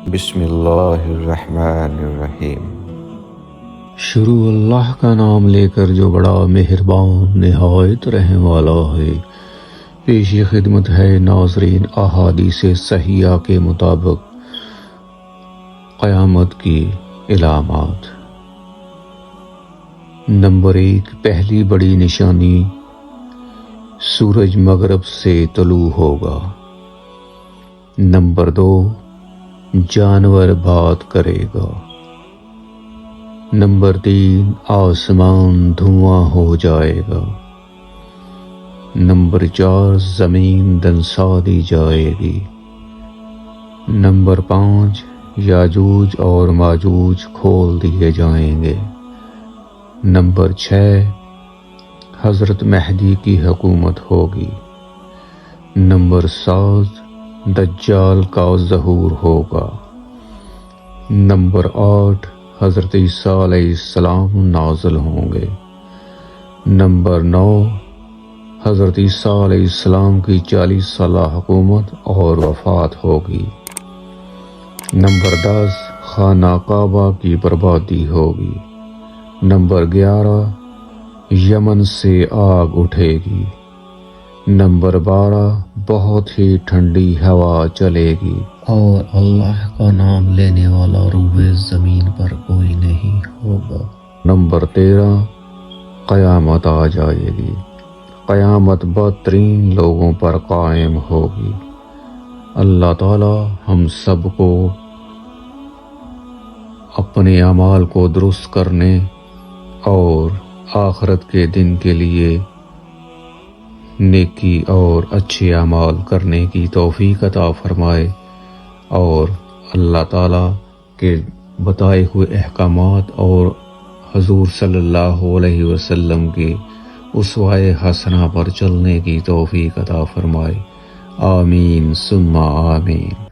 بسم اللہ الرحمن الرحیم۔ شروع اللہ کا نام لے کر جو بڑا مہربان نہایت رحم والا ہے۔ پیش خدمت ہے ناظرین احادیث صحیحہ کے مطابق قیامت کی علامات۔ نمبر 1، پہلی بڑی نشانی سورج مغرب سے طلوع ہوگا۔ نمبر 2، جانور بات کرے گا۔ نمبر 3، آسمان دھواں ہو جائے گا۔ نمبر 4، زمین دنسا دی جائے گی۔ نمبر 5، یاجوج اور ماجوج کھول دیے جائیں گے۔ نمبر 6، حضرت مہدی کی حکومت ہوگی۔ نمبر 7، دجال کا ظہور ہوگا۔ نمبر 8، حضرت عیسیٰ علیہ السلام نازل ہوں گے۔ نمبر 9، حضرت عیسیٰ علیہ السلام کی 40 سالہ حکومت اور وفات ہوگی۔ نمبر 10، خانہ کعبہ کی بربادی ہوگی۔ نمبر 11، یمن سے آگ اٹھے گی۔ نمبر 12، بہت ہی ٹھنڈی ہوا چلے گی اور اللہ کا نام لینے والا روئے زمین پر کوئی نہیں ہوگا۔ نمبر 13، قیامت آ جائے گی۔ قیامت بدترین لوگوں پر قائم ہوگی۔ اللہ تعالی ہم سب کو اپنے اعمال کو درست کرنے اور آخرت کے دن کے لیے نیکی اور اچھے اعمال کرنے کی توفیق عطا فرمائے، اور اللہ تعالیٰ کے بتائے ہوئے احکامات اور حضور صلی اللہ علیہ وسلم کے اسوہ حسنہ پر چلنے کی توفیق عطا فرمائے۔ آمین ثم آمین۔